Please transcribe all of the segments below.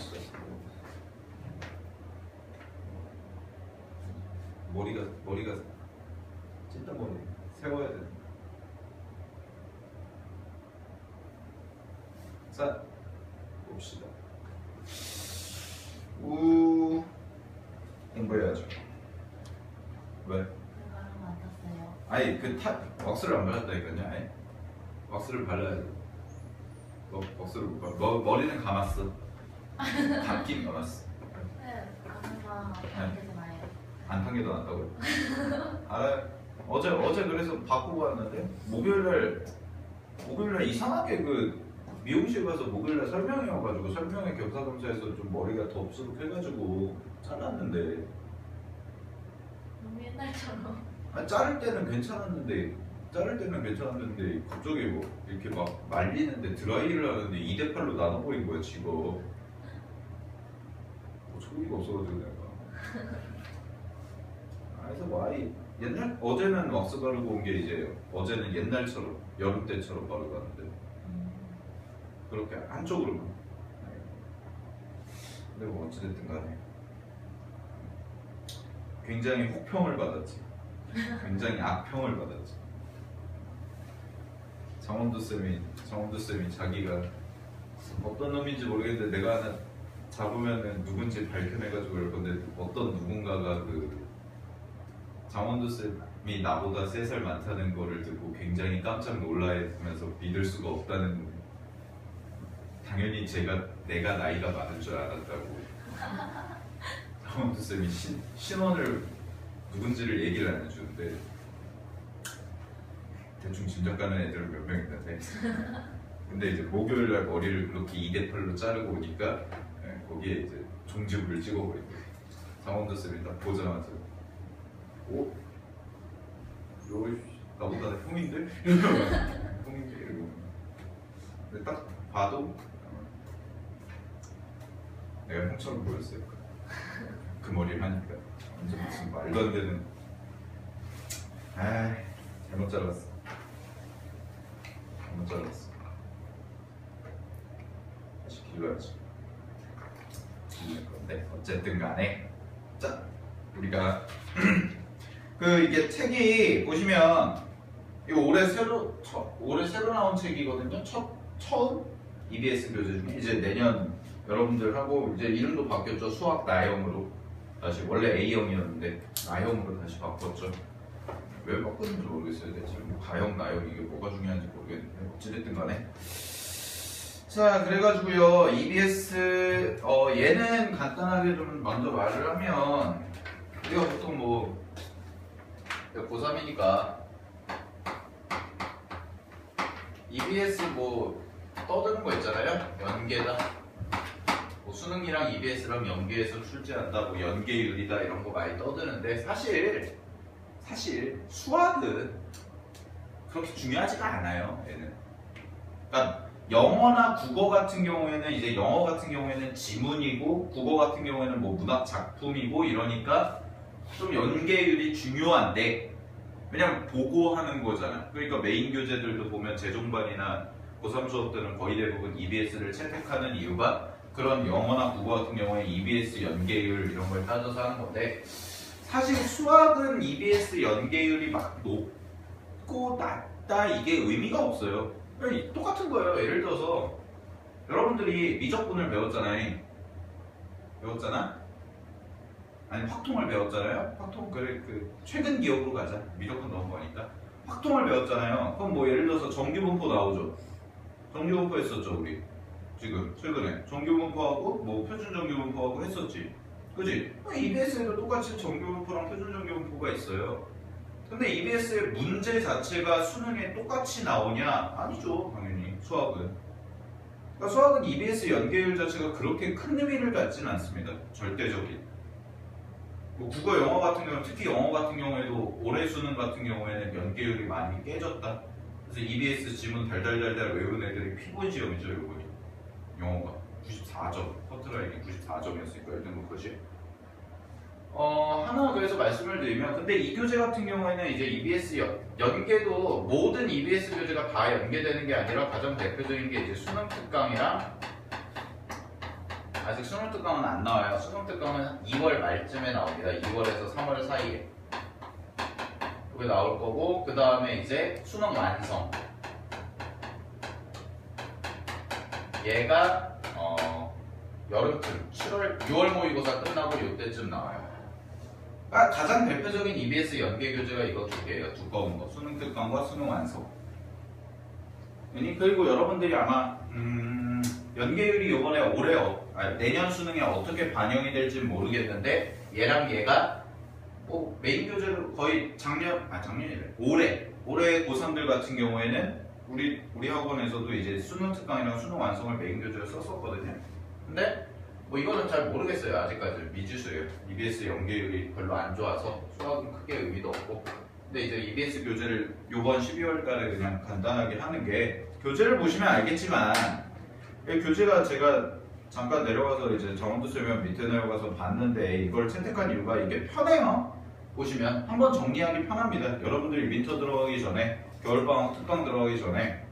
있어. 머리가 찐따 머리 세워야 돼. 자, 봅시다. 공부해야죠. 왜? 아니 왁스를 안 발랐다니까요. 아니 왁스를 발라야 돼. 왁스를 못 발라. 머리는 감았어. 감긴 감았어. 네, 가슴만 안타잖아요. 안 탄게도 낫다고요? 알아요. 어제 그래서 바꾸고 왔는데 목요일날 이상하게 그 미용실 가서 목요일날 설명이어가지고 설명회 겸사겸사해서 좀 머리가 덥수룩 해가지고 잘랐는데. 너무 옛날처럼. 자를 때는 괜찮았는데 갑자기 뭐 이렇게 막 말리는데 드라이를 하는데 2대8로 나눠버린 거야 지금. 뭐 초기가 없어가지고 내가. 그래서 와이 어제는 왁스 바르고 온 게 이제 어제는 옛날처럼 여름 때처럼 바르고 왔는데 그렇게 한쪽으로만. 근데 뭐 어찌됐든 간에 굉장히 혹평을 받았지. 굉장히 악평을 받았지. 장원두 쌤이 자기가 어떤 놈인지 모르겠는데 내가 하나 잡으면은 누군지 밝혀내가지고 그럴 건데 어떤 누군가가 그 장원두 쌤이 나보다 3살 많다는 거를 듣고 굉장히 깜짝 놀라면서 믿을 수가 없다는. 당연히 내가 나이가 많은 줄 알았다고. 장원두 쌤이 신원을 누군지를 얘기를 안 해주는데 대충 짐작 가는 애들은 몇 명 있는데 근데 이제 목요일날 머리를 그렇게 2대8로 자르고 오니까 거기에 이제 종지부를 찍어버린 거예요. 장원두 쌤이 딱 보자마자 오? 너 나보다 형인데? 형인데? 이러고. 근데 딱 봐도 내가 형처럼 보였어요. 그 머리를 하니까 완전 무슨 말도 안 되는. 잘못 잘랐어. 다시 길러야지. 길릴 건데 어쨌든 간에 자 우리가 이게 책이 보시면 이거 올해 새로 나온 책이거든요. 처음 EBS 교재 중에 이제 내년 여러분들 하고 이제 이름도 바뀌었죠. 수학 나형으로 다시 원래 A형이었는데 나형으로 다시 바꿨죠. 왜 바꿨는지 모르겠어요. 대체 가형 나형 이게 뭐가 중요한지 모르겠는데 어찌됐든 간에 자 그래가지고요 EBS 얘는 간단하게 좀 먼저 말을 하면 우리가 보통 뭐 고3이니까 EBS 뭐 떠드는 거 있잖아요. 연계다. 뭐 수능이랑 EBS랑 연계해서 출제한다. 뭐 연계율이다 이런 거 많이 떠드는데 사실 수학은 그렇게 중요하지가 않아요. 얘는. 그러니까 영어나 국어 같은 경우에는 지문이고 국어 같은 경우에는 뭐 문학 작품이고 이러니까 좀 연계율이 중요한데 왜냐면 보고 하는 거잖아. 그러니까 메인 교재들도 보면 재종반이나 고3 수업 때는 거의 대부분 EBS를 채택하는 이유가 그런 영어나 국어 같은 경우에 EBS 연계율 이런 걸 따져서 하는 건데 사실 수학은 EBS 연계율이 막 높고 낮다 이게 의미가 없어요. 똑같은 거예요. 예를 들어서 여러분들이 미적분을 배웠잖아. 아니 확통을 배웠잖아요. 확통 그 최근 기억으로 가자. 미적분 넘어가니까 확통을 배웠잖아요. 그럼 뭐 예를 들어서 정규분포 나오죠. 정규분포 했었죠 우리 지금 최근에 정규분포하고 뭐 표준정규분포하고 했었지. 그지? EBS에도 똑같이 정규분포랑 표준정규분포가 있어요. 근데 EBS의 문제 자체가 수능에 똑같이 나오냐? 아니죠 당연히 수학은. 그러니까 수학은 EBS 연계율 자체가 그렇게 큰 의미를 갖지는 않습니다. 절대적인. 뭐 국어 영어 같은 경우는 특히 영어 같은 경우에도 올해 수능 같은 경우에는 연계율이 많이 깨졌다. 그래서 EBS 지문 달달달달 외우는 애들이 피곤시험이죠 이번이. 영어가 94점, 커트라인이 94점이었으니까 1등급 것이. 하나 그래서 말씀을 드리면 근데 이 교재 같은 경우에는 이제 EBS 연계도 모든 EBS 교재가 다 연계되는 게 아니라 가장 대표적인 게 이제 수능 특강이랑 아직 수능 특강은 안 나와요. 수능 특강은 2월 말쯤에 나옵니다. 2월에서 3월 사이에 그게 나올 거고, 그 다음에 이제 수능 완성. 얘가 여름쯤 6월 모의고사 끝나고 이때쯤 나와요. 가장 대표적인 EBS 연계 교재가 이거 두 개예요. 두꺼운 거. 수능 특강과 수능 완성. 그리고 여러분들이 아마 연계율이 이번에 내년 수능에 어떻게 반영이 될지 모르겠는데, 얘랑 얘가 뭐 메인 교재로 거의 작년이래. 올해 고3들 같은 경우에는 우리 학원에서도 이제 수능 특강이랑 수능 완성을 메인 교재로 썼었거든요. 근데 뭐 이거는 잘 모르겠어요. 아직까지 미지수예요. EBS 연계율이 별로 안 좋아서 수학은 크게 의미도 없고. 근데 이제 EBS 교재를 요번 12월달에 그냥 간단하게 하는 게, 교재를 보시면 알겠지만 이 교재가 제가 잠깐 내려가서 이제 정원도 쓰면 밑에 내려가서 봤는데, 이걸 채택한 이유가 이게 편해요. 보시면 한번 정리하기 편합니다. 여러분들이 윈터 들어가기 전에, 겨울방학 특강 들어가기 전에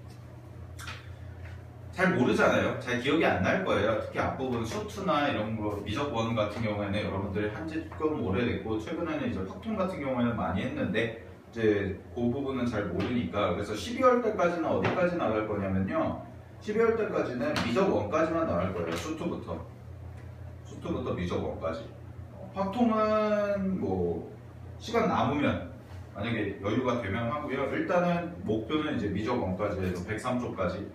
잘 모르잖아요. 잘 기억이 안 날 거예요. 특히 앞부분 수투나 이런 거, 미적원 같은 경우에는 여러분들이 한지 조금 오래됐고, 최근에는 이제 확통 같은 경우에는 많이 했는데, 이제 그 부분은 잘 모르니까. 그래서 12월 달까지는 어디까지 나갈 거냐면요, 12월 달까지는 미적원까지만 나갈 거예요. 수투부터 미적원까지. 확통은 뭐 시간 남으면, 만약에 여유가 되면 하고요. 일단은 목표는 이제 미적원까지 해서 103쪽까지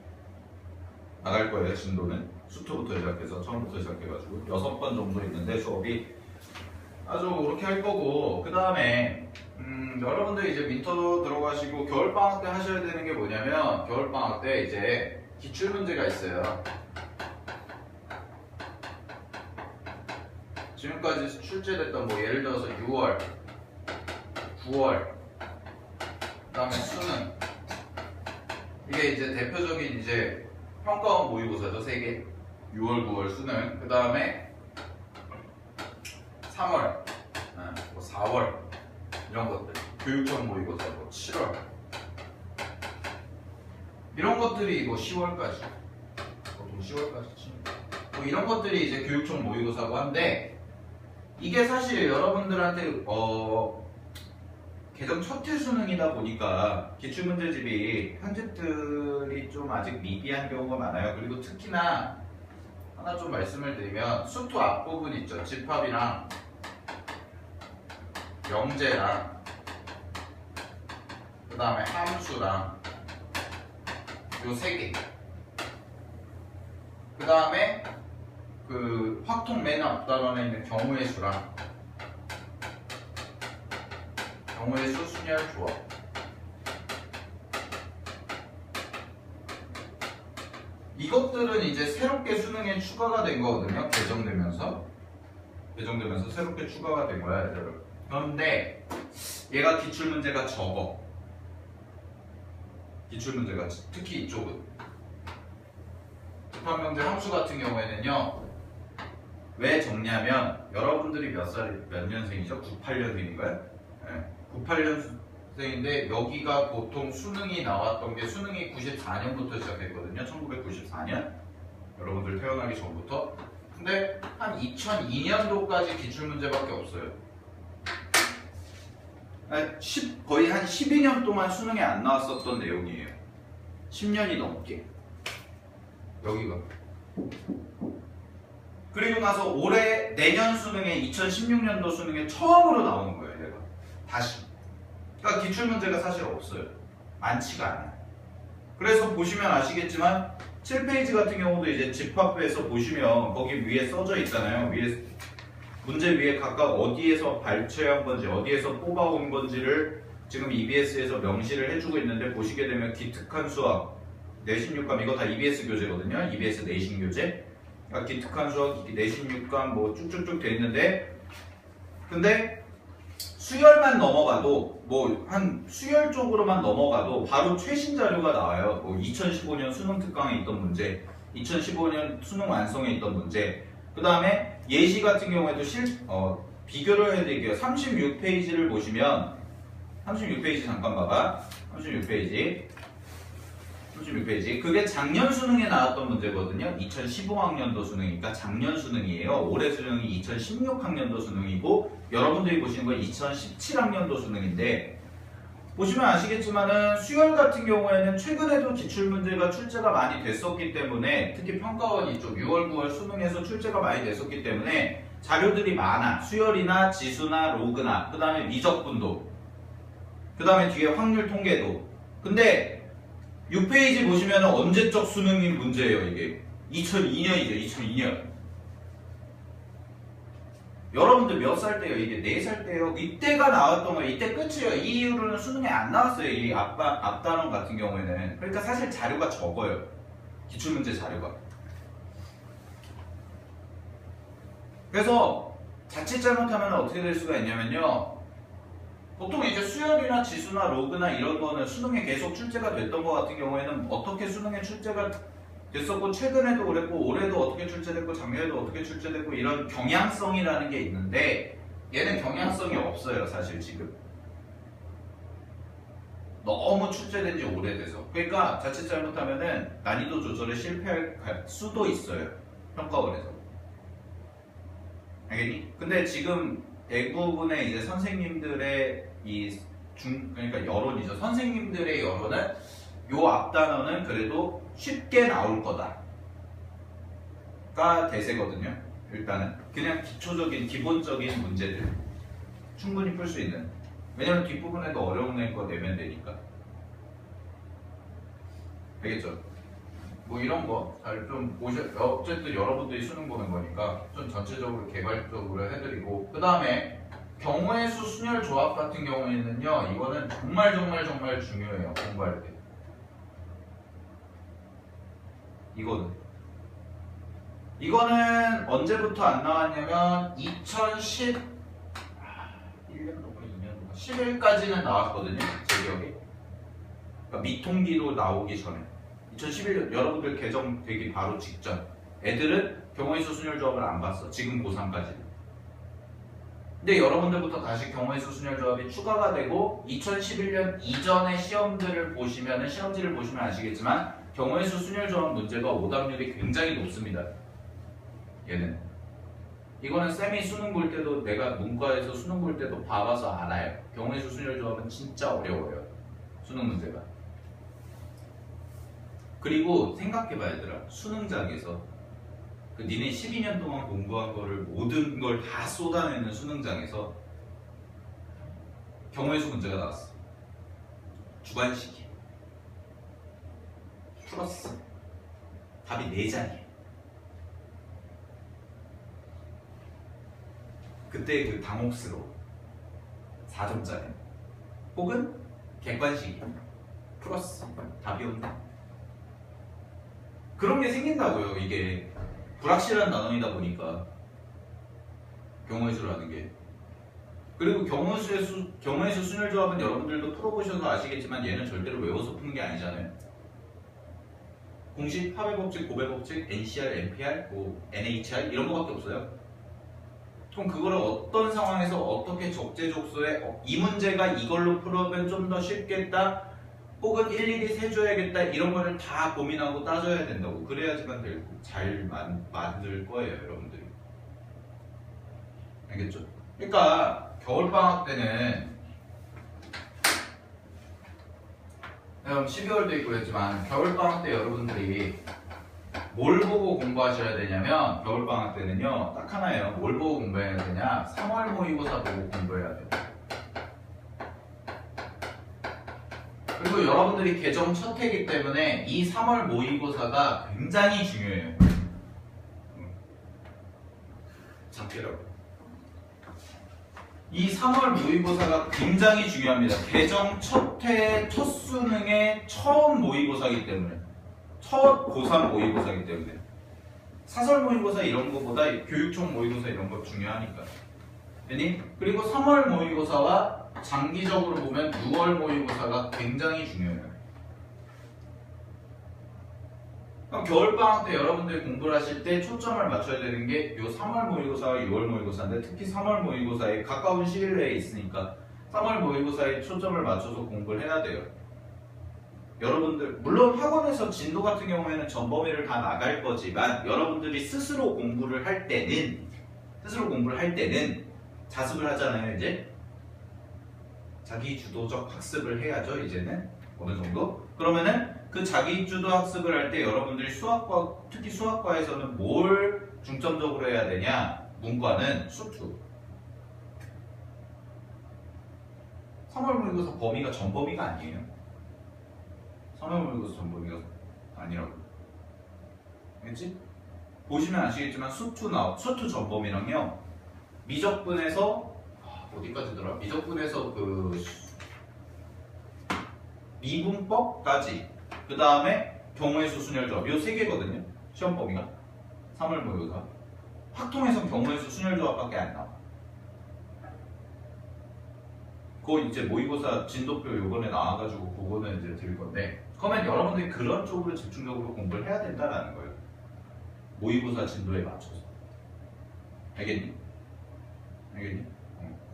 나갈 거예요. 진도는 수투부터 시작해서, 처음부터 시작해가지고 6번 정도 있는데 수업이 아주 그렇게 할 거고, 그 다음에 여러분들 이제 윈터 들어가시고 겨울방학 때 하셔야 되는 게 뭐냐면, 겨울방학 때 이제 기출문제가 있어요. 지금까지 출제됐던 뭐 예를 들어서 6월, 9월, 그 다음에 수능, 이게 이제 대표적인 이제 평가원 모의고사죠. 3개. 6월, 9월 수능, 그 다음에 3월, 뭐 4월, 이런 것들, 교육청 모의고사, 뭐 7월, 이런 것들이 뭐 10월까지, 보통 10월까지 칩니다. 뭐 이런 것들이 이제 교육청 모의고사고 한데, 이게 사실 여러분들한테 개정 첫해 수능이다 보니까 기출문제집이 편집들이 좀 아직 미비한 경우가 많아요. 그리고 특히나 하나 좀 말씀을 드리면, 수투 앞부분 있죠. 집합이랑 영재랑 그 다음에 함수랑 요 3개, 그 다음에 그 확통 맨 앞단원에 있는 경우의 수랑 경우의 수, 순열, 조합, 이것들은 이제 새롭게 수능에 추가가 된 거거든요. 개정되면서 새롭게 추가가 된 거야, 얘들은. 그런데 얘가 기출문제가 적어. 기출문제가 특히 이쪽은 집합명제 함수 같은 경우에는요, 왜 적냐면, 여러분들이 몇 년생이죠? 98년생인가요? 네, 98년생인데 여기가 보통 수능이 나왔던 게, 수능이 94년부터 시작했거든요. 1994년. 여러분들 태어나기 전부터. 근데 한 2002년도까지 기출문제밖에 없어요. 거의 한 12년 동안 수능에 안 나왔었던 내용이에요. 10년이 넘게. 여기가. 그리고 나서 내년 수능에, 2016년도 수능에 처음으로 나오는 거예요, 얘가. 다시. 그러니까 기출문제가 사실 없어요. 많지가 않아요. 그래서 보시면 아시겠지만 7페이지 같은 경우도 이제 집합에서 보시면 거기 위에 써져 있잖아요. 문제 위에 각각 어디에서 발췌한 건지, 어디에서 뽑아온 건지를 지금 EBS에서 명시를 해주고 있는데, 보시게 되면 기특한 수학, 내신 6감, 이거 다 EBS 교재거든요. EBS 내신 교재. 그러니까 기특한 수학, 내신 6감 뭐 쭉쭉쭉 돼 있는데, 근데 수열만 넘어가도, 뭐 한 수열 쪽으로만 넘어가도 바로 최신 자료가 나와요. 뭐 2015년 수능 특강에 있던 문제, 2015년 수능 완성에 있던 문제, 그 다음에 예시 같은 경우에도 비교를 해드릴게요. 36페이지를 보시면, 36페이지 잠깐 봐봐. 36페이지. 36페이지. 그게 작년 수능에 나왔던 문제거든요. 2015학년도 수능이니까 작년 수능이에요. 올해 수능이 2016학년도 수능이고 여러분들이 보시는 건 2017학년도 수능인데 보시면 아시겠지만은 수열 같은 경우에는 최근에도 기출문제가 출제가 많이 됐었기 때문에 특히 평가원 이쪽 6월 9월 수능에서 출제가 많이 됐었기 때문에 자료들이 많아. 수열이나 지수나 로그나 그 다음에 미적분도 그 다음에 뒤에 확률 통계도. 근데 6페이지 보시면 언제적 수능인 문제예요. 이게 2002년이죠. 2002년. 여러분들 몇 살 때요? 이게 4살 때요? 이때가 나왔던 거예요. 이때 끝이에요. 이 이후로는 수능에 안 나왔어요. 이 앞단원 같은 경우에는. 그러니까 사실 자료가 적어요. 기출문제 자료가. 그래서 자칫 잘못하면 어떻게 될 수가 있냐면요. 보통 이제 수열이나 지수나 로그나 이런 거는 수능에 계속 출제가 됐던 거 같은 경우에는 어떻게 수능에 출제가 됐었고 최근에도 그랬고 올해도 어떻게 출제됐고 작년에도 어떻게 출제됐고 이런 경향성이라는 게 있는데 얘는 경향성이 없어요. 사실 지금 너무 출제된 지 오래돼서. 그러니까 자칫 잘못하면은 난이도 조절에 실패할 수도 있어요. 평가원에서. 알겠니? 근데 지금 대부분의 이제 선생님들의 그러니까 여론이죠. 선생님들의 여론은 요 앞단어는 그래도 쉽게 나올 거다가 대세거든요. 일단은 그냥 기초적인 기본적인 문제들 충분히 풀 수 있는. 왜냐면 뒷부분에도 어려운 거 내면 되니까. 알겠죠? 뭐 이런 거 잘 좀 어쨌든 여러분들이 수능 보는 거니까 좀 전체적으로 개발적으로 해드리고, 그 다음에 경우의 수 순열 조합 같은 경우에는요, 이거는 정말 중요해요. 공부할 때. 이거는 언제부터 안 나왔냐면 2011년도가 2년도가 11까지는 나왔거든요. 제 기억에. 그러니까 미통기로 나오기 전에 2011년 여러분들 개정되기 바로 직전 애들은 경우의 수 순열 조합을 안 봤어. 지금 고3까지. 근데 여러분들부터 다시 경우의 수 순열 조합이 추가가 되고 2011년 이전의 시험들을 보시면은 시험지를 보시면 아시겠지만 경우의 수 순열 조합 문제가 오답률이 굉장히 높습니다. 얘는 이거는 쌤이 수능 볼 때도 내가 문과에서 수능 볼 때도 봐봐서 알아요. 경우의 수 순열 조합은 진짜 어려워요. 수능 문제가. 그리고 생각해봐 얘들아. 수능장에서 니네 12년 동안 공부한 거를 모든 걸 다 쏟아내는 수능장에서 경우의 수 문제가 나왔어. 주관식이 풀었어. 답이 4장이에요. 그때 그 당혹스러워. 4점짜리. 혹은 객관식이 풀었어. 답이 없나? 그런 게 생긴다고요. 이게 불확실한 단원이다 보니까 경우의 수라는 게. 그리고 경우의 수 순열 조합은 여러분들도 풀어보셔서 아시겠지만 얘는 절대로 외워서 푸는 게 아니잖아요. 공식, 하벨 법칙, 고벨 법칙, NCR, NPR, NHR 이런 거밖에 없어요. 그럼 그거를 어떤 상황에서 어떻게 적재적소에 이 문제가 이걸로 풀어면 좀 더 쉽겠다, 혹은 일일이 세줘야겠다, 이런 거를 다 고민하고 따져야 된다고. 그래야지만 잘 만들 거예요, 여러분들이. 알겠죠? 그러니까 겨울방학 때는 12월도 있고 그랬지만 겨울방학 때 여러분들이 뭘 보고 공부하셔야 되냐면 겨울방학 때는요 딱 하나예요. 뭘 보고 공부해야 되냐? 3월 모의고사 보고 공부해야 돼요. 그리고 여러분들이 개정 첫 해이기 때문에 이 3월 모의고사가 굉장히 중요해요. 잡히라고. 이 3월 모의고사가 굉장히 중요합니다. 개정 첫 해 첫 수능의 처음 모의고사이기 때문에, 첫 고3 모의고사이기 때문에 사설 모의고사 이런 거보다 교육청 모의고사 이런 거 중요하니까. 그리고 3월 모의고사와 장기적으로 보면 6월 모의고사가 굉장히 중요해요. 그럼 겨울방학 때 여러분들이 공부를 하실 때 초점을 맞춰야 되는 게 요 3월 모의고사와 6월 모의고사인데, 특히 3월 모의고사에 가까운 시일 내에 있으니까 3월 모의고사에 초점을 맞춰서 공부를 해야 돼요. 여러분들 물론 학원에서 진도 같은 경우에는 전 범위를 다 나갈 거지만 여러분들이 스스로 공부를 할 때는 자습을 하잖아요. 이제 자기 주도적 학습을 해야죠. 이제는 어느 정도. 그러면은 그 자기 주도 학습을 할 때 여러분들이 수학과 특히 수학과에서는 뭘 중점적으로 해야 되냐? 문과는 수투. 3월 모의고사 범위가 전 범위가 아니에요. 3월 모의고사 전 범위가 아니라고. 알겠지? 보시면 아시겠지만 수투 전 범위랑요. 미적분에서 어디까지더라? 미적분에서 그 미분법까지 그 다음에 경우의 수 순열조합 요 세 개거든요. 시험 범위가 3월 모의고사. 확통에선 경우의 수 순열조합밖에 안 나와. 그거 이제 모의고사 진도표 요번에 나와가지고 그거는 이제 드릴 건데 그러면 여러분들이 그런 쪽으로 집중적으로 공부를 해야 된다라는 거예요. 모의고사 진도에 맞춰서. 알겠니?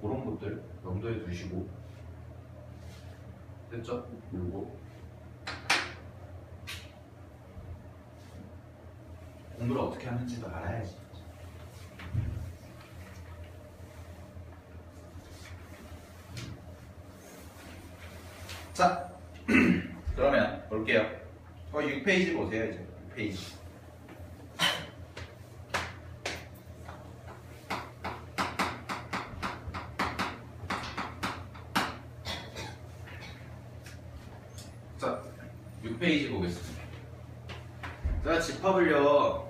그런 것들 염두에 두시고 됐죠? 요거 공부를 어떻게 하는지도 알아야지. 자, 그러면 볼게요. 6페이지 보세요. 이제 6페이지. 자, 6페이지 보겠습니다. 제가 집합을요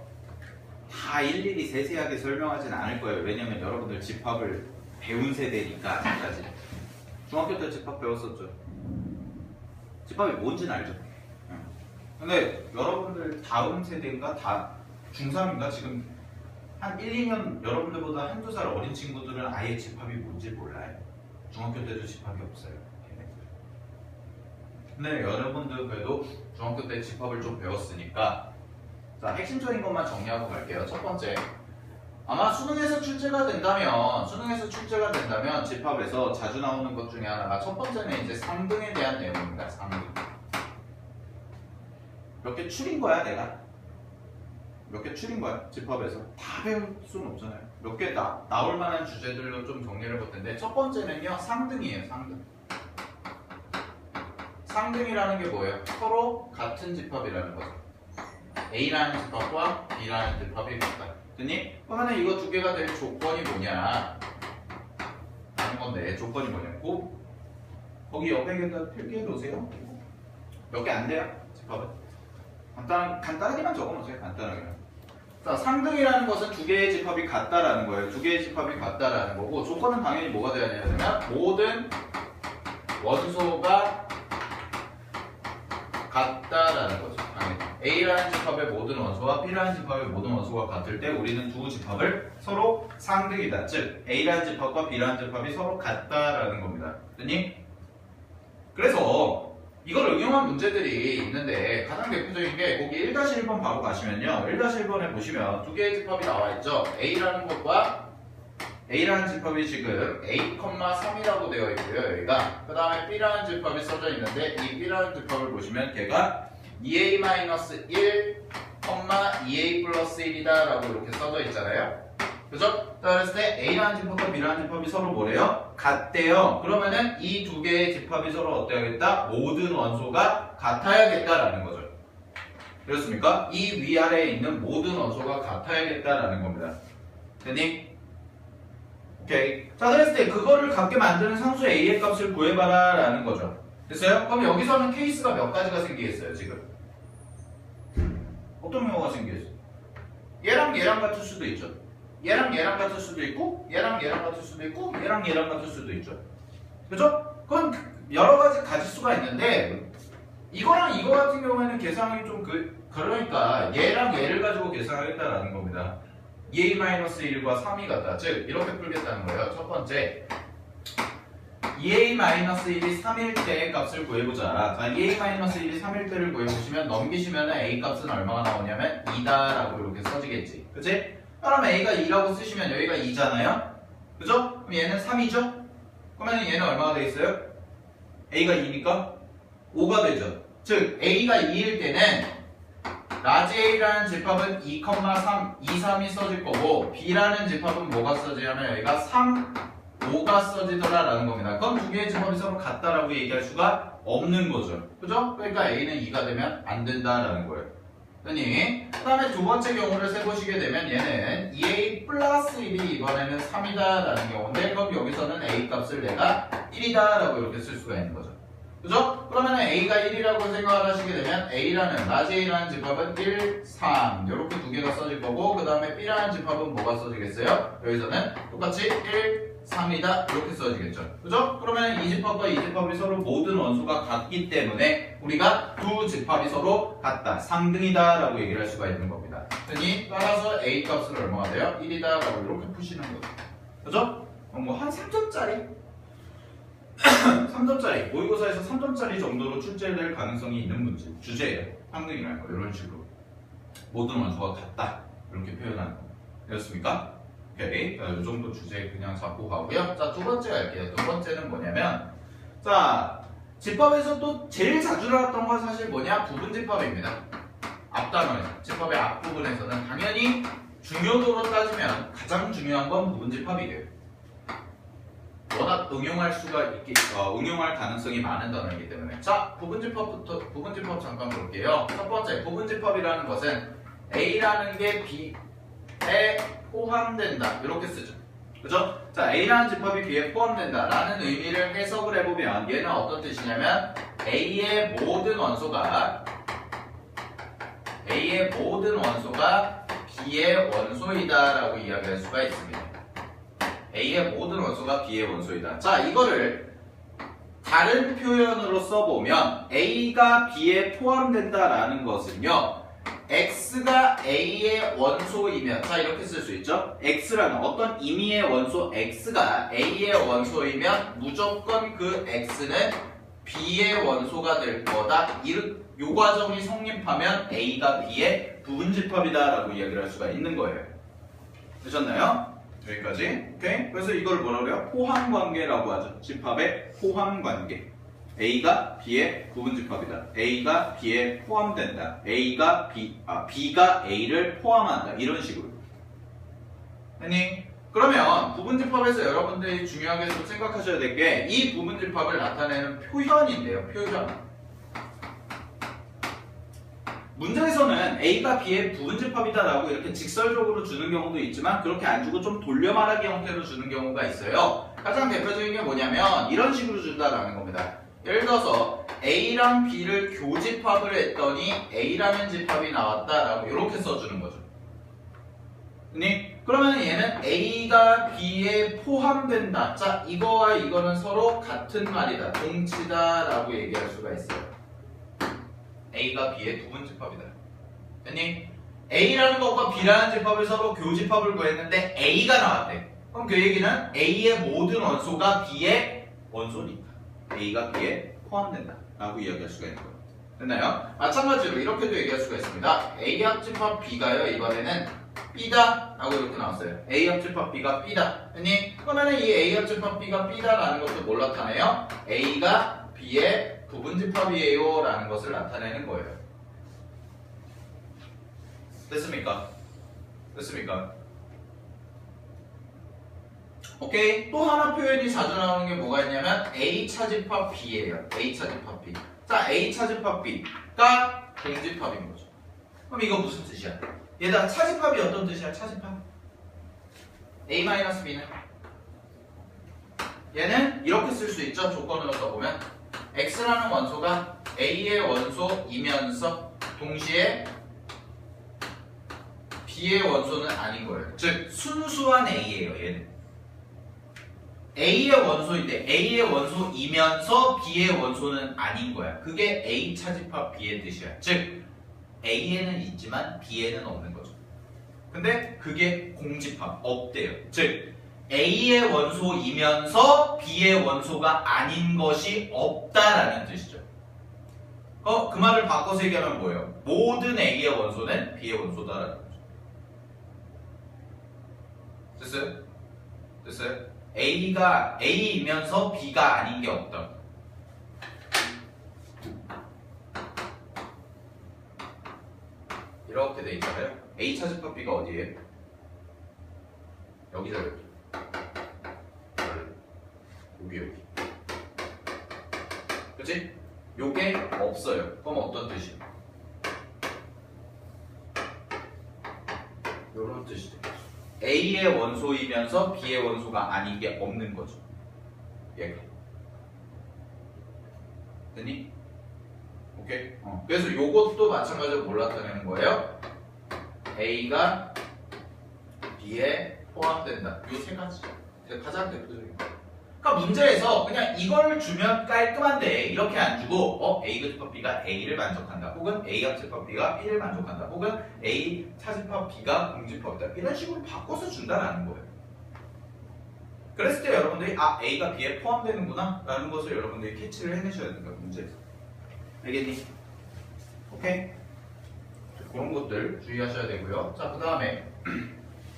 다 일일이 세세하게 설명하진 않을 거예요. 왜냐면 여러분들 집합을 배운 세대니까 아직까지. 중학교 때 집합 배웠었죠. 집합이 뭔지는 알죠. 근데 여러분들 다음 세대인가 다 중3인가 지금 한 1, 2년 여러분들보다 한두 살 어린 친구들은 아예 집합이 뭔지 몰라요. 중학교 때도 집합이 없어요. 근데 여러분들 그래도 중학교 때 집합을 좀 배웠으니까 자 핵심적인 것만 정리하고 갈게요. 첫 번째 아마 수능에서 출제가 된다면 집합에서 자주 나오는 것 중에 하나가 첫 번째는 이제 상등에 대한 내용입니다. 상등. 몇 개 추린 거야 내가? 몇 개 추린 거야? 집합에서 다 배울 수는 없잖아요. 몇 개 나올 만한 주제들로 좀 정리를 해볼 텐데 첫 번째는요 상등이에요. 상등이라는 게 뭐예요? 서로 같은 집합이라는 거죠. A라는 집합과 B라는 집합이 같다. 됐니? 그러면 이거 두 개가 될 조건이 뭐냐? 하는 건데 조건이 뭐냐고? 거기 옆에다 필기해 놓으세요. 몇 개 안 돼요? 집합은. 간단하게만 적어 놓으세요. 간단하게. 자, 상등이라는 것은 두 개의 집합이 같다라는 거예요. 두 개의 집합이 같다라는 거고 조건은 당연히 뭐가 되어야 되냐면 모든 원소가 같다라는 거죠. 당연히. A라는 집합의 모든 원소와 B라는 집합의 모든 원소가 같을 때 우리는 두 집합을 서로 상등이다. 즉 A라는 집합과 B라는 집합이 서로 같다라는 겁니다. 됐니? 그래서 이걸 응용한 문제들이 있는데 가장 대표적인 게 거기 1-1번 바로 가시면요. 1-1번에 보시면 두 개의 집합이 나와 있죠. A라는 것과 A라는 집합이 지금 A, 3이라고 되어 있고요. 여기가 그 다음에 B라는 집합이 써져 있는데 이 B라는 집합을 보시면 걔가 2A-1, 2A 플러스 1이다 라고 이렇게 써져 있잖아요. 그죠? 자, 그랬을 때 A라는 집합과 B라는 집합이 서로 뭐래요? 같대요. 그러면은 이 두 개의 집합이 서로 어때야겠다? 모든 원소가 같아야겠다라는 거죠. 그렇습니까? 이 위아래에 있는 모든 원소가 같아야겠다라는 겁니다. 됐니? 오케이. 자, 그랬을 때 그거를 같게 만드는 상수 A의 값을 구해봐라 라는 거죠. 됐어요? 그럼 여기서는 케이스가 몇 가지가 생기겠어요, 지금? 어떤 경우가 생기겠어요? 얘랑 얘랑 같을 수도 있죠. 얘랑 얘랑 같을 수도 있고, 얘랑 얘랑 같을 수도 있고, 얘랑 얘랑 같을 수도 있죠. 그죠? 그건 여러 가지 가질 수가 있는데, 이거랑 이거 같은 경우에는 계산이 좀 그러니까 얘랑 얘를 가지고 계산하겠다라는 겁니다. 2A-1과 3이 같다. 즉, 이렇게 풀겠다는 거예요. 첫 번째. 2A-1이 3일 때의 값을 구해보자. 자, 2A-1이 3일 때를 구해보시면 넘기시면 A 값은 얼마가 나오냐면 2다라고 이렇게 써지겠지. 그치? 그럼 A가 2라고 쓰시면 여기가 2잖아요? 그죠? 그럼 얘는 3이죠? 그러면 얘는 얼마가 돼 있어요? A가 2니까 5가 되죠. 즉 A가 2일 때는 라지 A라는 집합은 2,3, 2, 3이 써질 거고 B라는 집합은 뭐가 써지냐면 여기가 3, 5가 써지더라라는 겁니다. 그럼 두 개의 집합이 서로 같다라고 얘기할 수가 없는 거죠. 그죠? 그러니까 A는 2가 되면 안 된다라는 거예요. 그 다음에 두 번째 경우를 세보시게 되면 얘는 2A 플러스 1이 이번에는 3이다 라는 경우인데 그럼 여기서는 A 값을 내가 1이다 라고 이렇게 쓸 수가 있는 거죠. 그죠? 그러면 A가 1이라고 생각을 하시게 되면 A라는 라지 A라는 집합은 1, 3 이렇게 두 개가 써질 거고 그 다음에 B라는 집합은 뭐가 써지겠어요? 여기서는 똑같이 1, 3이다 이렇게 써지겠죠. 그죠? 그러면 이 집합과 이 집합이 서로 모든 원소가 같기 때문에 우리가 두 집합이 서로 같다, 상등이다 라고 얘기를 할 수가 있는 겁니다. 따라서 A 값은 얼마가 돼요? 1이다 라고 이렇게 푸시는 거죠. 그죠? 뭐 한 3점짜리 3점짜리 모의고사에서 3점짜리 정도로 출제될 가능성이 있는 문제 주제예요. 상등이라는 거 이런 식으로 모든 원소가 같다 이렇게 표현하는 거 되었습니까? 오케이. 자, 이 정도 주제 그냥 잡고 가고요. 자, 두 번째 갈게요. 두 번째는 뭐냐면 자, 집합에서 또 제일 자주 나왔던 건 사실 뭐냐? 부분집합입니다. 앞단원에서 집합의 앞부분에서는 당연히 중요도로 따지면 가장 중요한 건 부분집합이에요. 워낙 응용할 가능성이 많은 단어이기 때문에. 자, 부분집합 잠깐 볼게요. 첫 번째, 부분집합이라는 것은 A라는 게 B에 포함된다. 이렇게 쓰죠. 그죠? 자, A라는 집합이 B에 포함된다. 라는 의미를 해석을 해보면 얘는 어떤 뜻이냐면 A의 모든 원소가 B의 원소이다. 라고 이야기할 수가 있습니다. A의 모든 원소가 B의 원소이다. 자, 이거를 다른 표현으로 써보면 A가 B에 포함된다라는 것은요. X가 A의 원소이면 자 이렇게 쓸 수 있죠. X라는 어떤 임의의 원소 X가 A의 원소이면 무조건 그 X는 B의 원소가 될 거다. 요 과정이 성립하면 A가 B의 부분집합이다 라고 이야기를 할 수가 있는 거예요. 되셨나요? 여기까지. 오케이? 그래서 이걸 뭐라 그래요? 포함관계라고 하죠. 집합의 포함관계. A가 B의 부분집합이다. A가 B에 포함된다. B가 A를 포함한다. 이런 식으로. 아니, 그러면 부분집합에서 여러분들이 중요하게 좀 생각하셔야 될 게 이 부분집합을 나타내는 표현인데요. 표현. 문제에서는 A가 B의 부분집합이다 라고 이렇게 직설적으로 주는 경우도 있지만 그렇게 안 주고 좀 돌려 말하기 형태로 주는 경우가 있어요. 가장 대표적인 게 뭐냐면 이런 식으로 준다라는 겁니다. 예를 들어서 A랑 B를 교집합을 했더니 A라는 집합이 나왔다라고 이렇게 써주는 거죠. 그러면 얘는 A가 B에 포함된다. 자, 이거와 이거는 서로 같은 말이다. 동치다 라고 얘기할 수가 있어요. A가 B의 부분집합이다. A라는 것과 B라는 집합을 서로 교집합을 구했는데 A가 나왔대. 그럼 그 얘기는 A의 모든 원소가 B의 원소니까 A가 B에 포함된다 라고 이야기할 수가 있는 거예요. 됐나요? 마찬가지로 이렇게도 얘기할 수가 있습니다. A 합집합 B가요 이번에는 B다 라고 이렇게 나왔어요. A 합집합 B가 B다. 그러면 이 A 합집합 B가 B다 라는 것도 뭘 나타내요? A가 B의 부분집합이에요 라는 것을 나타내는 거예요. 됐습니까? 오케이. 또 하나 표현이 자주 나오는 게 뭐가 있냐면 A 차집합 B예요. A 차집합 B. 자, A 차집합 B가 공집합인 거죠. 그럼 이거 무슨 뜻이야? 얘들아, 차집합이 어떤 뜻이야? 차집합. A-B는 얘는 이렇게 쓸 수 있죠. 조건으로 써보면 X라는 원소가 A의 원소이면서 동시에 B의 원소는 아닌 거예요. 즉 순수한 A예요. 얘는 A의 원소인데 A의 원소이면서 B의 원소는 아닌 거야. 그게 A 차집합 B의 뜻이야. 즉 A에는 있지만 B에는 없는 거죠. 근데 그게 공집합, 없대요. 즉 A의 원소이면서 B의 원소가 아닌 것이 없다라는 뜻이죠. 그 말을 바꿔서 얘기하면 뭐예요? 모든 A의 원소는 B의 원소다라는 거죠. 됐어요? A가 A이면서 B가 아닌 게 없다. 이렇게 돼 있잖아요. A 차집합 B가 어디에요? 여기다 여기. 여기. 그치? 요게 없어요. 그럼 어떤 뜻이에요? 요런 뜻이 돼요. A의 원소이면서 B의 원소가 아닌 게 없는 거죠. 얘가. 됐니? 오케이? 그래서 요것도 마찬가지로 뭘 나타내는 거예요? A가 B에 포함된다. 요 세 가지. 가장 대표적인 거. 그러니까 문제에서 그냥 이걸 주면 깔끔한데 이렇게 안 주고 A 집합 B가 A를 만족한다. 혹은 A 합집합 B가 B를 만족한다. 혹은 A 차집합 B가 공집합이다. 이런 식으로 바꿔서 준다라는 거예요. 그랬을 때 여러분들이 A가 B에 포함되는구나 라는 것을 여러분들이 캐치를 해내셔야 된다. 문제에서. 알겠니? 오케이? 그런 것들 주의하셔야 되고요. 자, 그 다음에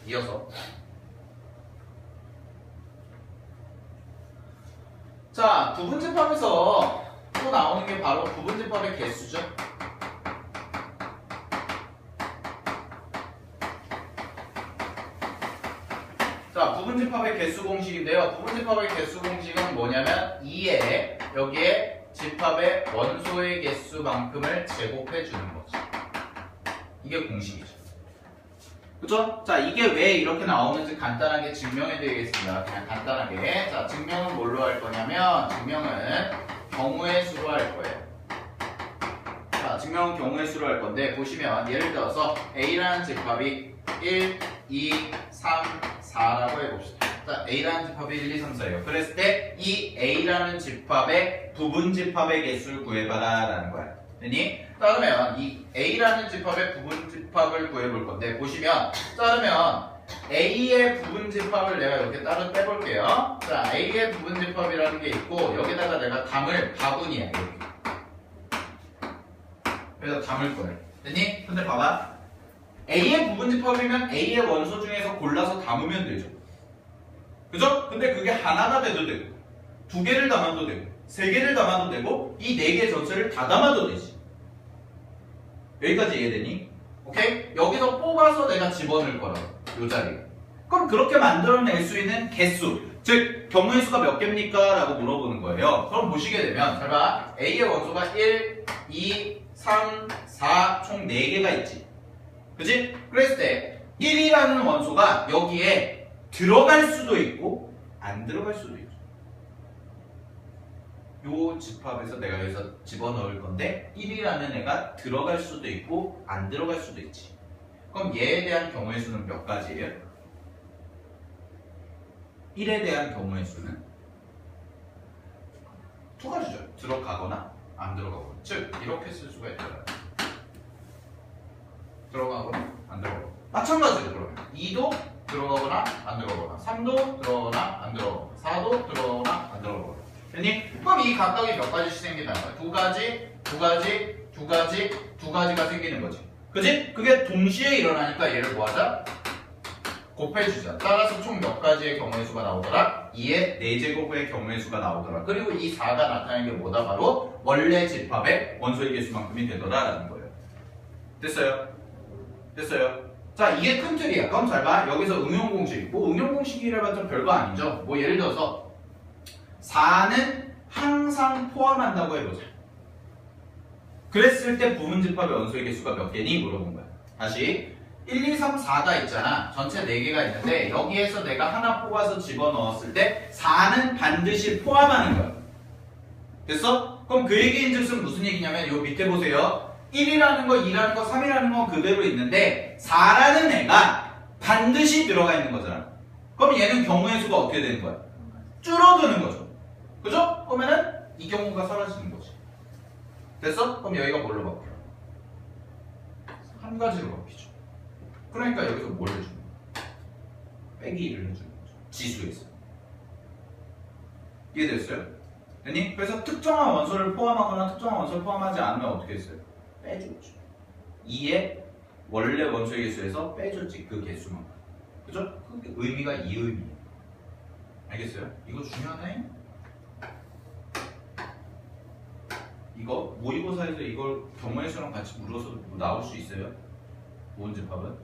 이어서 자, 부분집합에서 또 나오는 게 바로 부분집합의 개수죠. 자, 부분집합의 개수 공식인데요. 부분집합의 개수 공식은 뭐냐면 2에 여기에 집합의 원소의 개수만큼을 제곱해 주는 거죠. 이게 공식이죠. 그죠? 자, 이게 왜 이렇게 나오는지 간단하게 증명해 드리겠습니다. 그냥 간단하게. 자, 증명은 뭘로 할 거냐면, 증명은 경우의 수로 할 거예요. 자, 증명은 경우의 수로 할 건데, 보시면, 예를 들어서, A라는 집합이 1, 2, 3, 4라고 해봅시다. 자, A라는 집합이 1, 2, 3, 4예요. 그랬을 때, 이 A라는 집합의 부분 집합의 개수를 구해봐라 라는 거야. 됐니? 따르면 이 A라는 집합의 부분 집합을 구해볼 건데 보시면 따르면 A의 부분 집합을 내가 이렇게 따로 빼볼게요. 자, A의 부분 집합이라는 게 있고 여기다가 내가 담을 바구니야 이렇게. 그래서 담을 거예요. 됐니? 근데 봐봐. A의 부분 집합이면 A의 원소 중에서 골라서 담으면 되죠. 그죠? 근데 그게 하나가 돼도 되고 두 개를 담아도 되고 세 개를 담아도 되고 이 네 개 전체를 다 담아도 되지. 여기까지 이해되니? 오케이? 여기서 뽑아서 내가 집어넣을 거라고. 요 자리에. 그럼 그렇게 만들어낼 수 있는 개수, 즉 경우의 수가 몇 개입니까? 라고 물어보는 거예요. 그럼 보시게 되면 잘 봐. A의 원소가 1, 2, 3, 4 총 4개가 있지. 그치? 그랬을 때 1이라는 원소가 여기에 들어갈 수도 있고 안 들어갈 수도 있죠. 요 집합에서 내가 여기서 집어넣을 건데 1이라는 애가 들어갈 수도 있고 안 들어갈 수도 있지. 그럼 얘에 대한 경우의 수는 몇 가지예요? 1에 대한 경우의 수는 두 가지죠. 들어가거나 안 들어가거나. 즉 이렇게 쓸 수가 있잖아요. 들어가거나 안 들어가거나. 마찬가지로 그러면 2도 들어가거나 안 들어가거나 3도 들어가거나 안 들어가거나 4도 들어가거나 안 들어가거나. 됐니? 그럼 이 각각이 몇 가지씩 생기나요? 두 가지, 두 가지, 두 가지, 두 가지가 생기는 거지. 그지? 그게 동시에 일어나니까 얘를 뭐하자? 곱해주자. 따라서 총 몇 가지의 경우의 수가 나오더라? 2의 4제곱의 경우의 수가 나오더라. 그리고 이 4가 나타나는 게 뭐다? 바로 원래 집합의 원소의 개수만큼이 되더라라는 거예요. 됐어요? 됐어요? 자, 이게 큰 틀이야. 그럼 잘 봐. 여기서 응용공식. 뭐 응용공식이라봤자 별거 아니죠. 뭐 예를 들어서 4는 항상 포함한다고 해보자. 그랬을 때 부분집합의 원소의 개수가 몇 개니? 물어본 거야. 다시 1, 2, 3, 4가 있잖아. 전체 4개가 있는데 여기에서 내가 하나 뽑아서 집어넣었을 때 4는 반드시 포함하는 거야. 됐어? 그럼 그 얘기인 즉슨 무슨 얘기냐면 요 밑에 보세요. 1이라는 거, 2라는 거, 3이라는 건 그대로 있는데 4라는 애가 반드시 들어가 있는 거잖아. 그럼 얘는 경우의 수가 어떻게 되는 거야? 줄어드는 거죠. 그죠? 그러면은 이 경우가 사라지는 거지. 됐어? 그럼 여기가 뭘로 바뀌어? 한 가지로 바뀌죠. 그러니까 여기서 뭘 해주는 거야? 빼기 1을 해주는 거죠. 지수에서. 이해됐어요? 됐니? 그래서 특정한 원소를 포함하거나 특정한 원소를 포함하지 않으면 어떻게 했어요? 빼줬죠. 2의 원래 원소의 개수에서 빼줬지. 그 개수만. 그죠? 그 의미가 이 의미예요. 알겠어요? 이거 중요하네? 이거 모의고사에서 이걸 경우의 수랑 같이 물어서 나올 수 있어요? 부분집합은.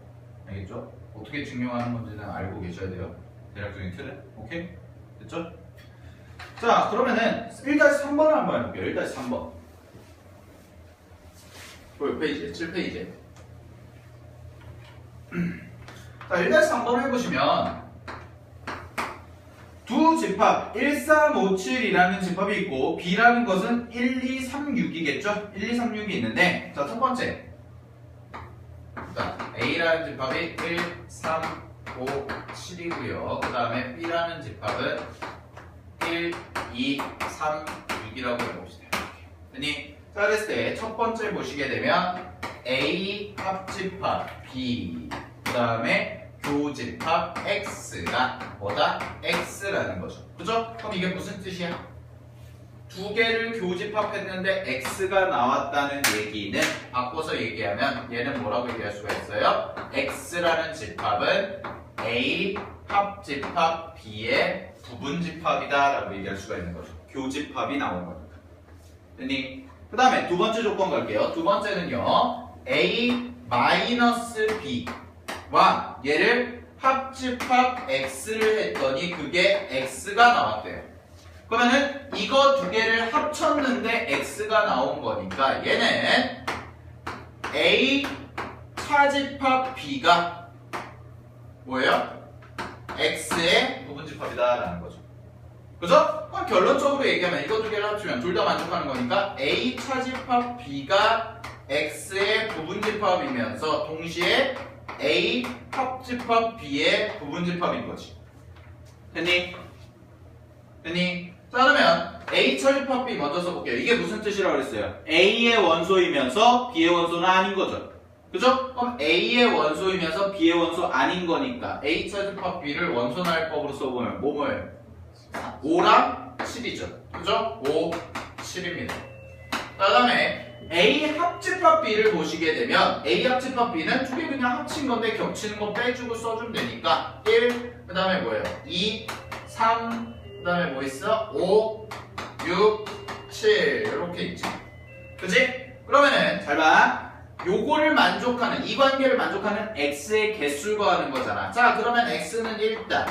알겠죠? 어떻게 증명하는 건지는 알고 계셔야 돼요. 대략적인 틀은. 오케이? 됐죠? 자, 그러면은 1-3번을 한번 해볼게요. 1-3번. 몇 페이지? 7페이지. 자, 1-3번을 해보시면 두 집합 1357이라는 집합이 있고 B라는 것은 1236이겠죠? 1236이 있는데 자, 첫 번째 자, A라는 집합이 1357이고요. 그 다음에 B라는 집합은 1236이라고 해봅시다. 됐니? 자, 그랬을 때 첫 번째 보시게 되면 A 합집합 B 그 다음에 교집합 X가 뭐다? X라는 거죠. 그죠? 그럼 이게 무슨 뜻이야? 두 개를 교집합했는데 X가 나왔다는 얘기는 바꿔서 얘기하면 얘는 뭐라고 얘기할 수가 있어요? X라는 집합은 A 합집합 B의 부분집합이다 라고 얘기할 수가 있는 거죠. 교집합이 나온 거니까. 됐니? 그 다음에 두 번째 조건 갈게요. 두 번째는요. A 마이너스 B와 얘를 합집합 X를 했더니 그게 X가 나왔대요. 그러면은 이거 두 개를 합쳤는데 X가 나온 거니까 얘는 A 차집합 B가 뭐예요? X의 부분집합이다 라는 거죠. 그죠? 그럼 결론적으로 얘기하면 이거 두 개를 합치면 둘 다 만족하는 거니까 A 차집합 B가 X의 부분집합이면서 동시에 A 합집합 B의 부분집합인 거지. 됐니? 됐니? 자, 그러면 A 차집합 B 먼저 써볼게요. 이게 무슨 뜻이라고 그랬어요? A의 원소이면서 B의 원소는 아닌 거죠. 그죠? 그럼 A의 원소이면서 B의 원소 아닌 거니까 A 차집합 B를 원소날법으로 써보면 뭐예요? 5랑 7이죠. 그죠? 5, 7입니다. 그 다음에 A 합집합 B를 보시게 되면 A 합집합 B는 두 개 그냥 합친 건데 겹치는 거 빼주고 써주면 되니까 1, 그 다음에 뭐예요? 2, 3, 그 다음에 뭐 있어? 5, 6, 7 이렇게 있죠. 그치? 그러면은 잘 봐. 요거를 만족하는 이 관계를 만족하는 X의 개수를 구하는 거잖아. 자, 그러면 X는 일단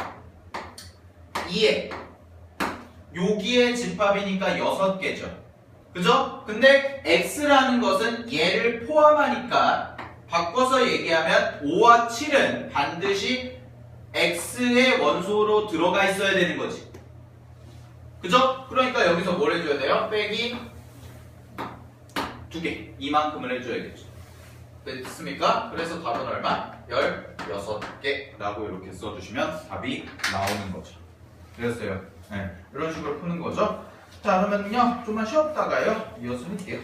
2에 여기에 집합이니까 6개죠. 그죠? 근데 X라는 것은 얘를 포함하니까 바꿔서 얘기하면 5와 7은 반드시 X의 원소로 들어가 있어야 되는 거지. 그죠? 그러니까 여기서 뭘 해줘야 돼요? 빼기 2개. 이만큼을 해줘야겠죠. 됐습니까? 그래서 답은 얼마? 16개라고 이렇게 써주시면 답이 나오는 거죠. 되었어요. 네, 이런 식으로 푸는 거죠. 자, 그러면요, 좀만 쉬었다가요, 이어서 할게요.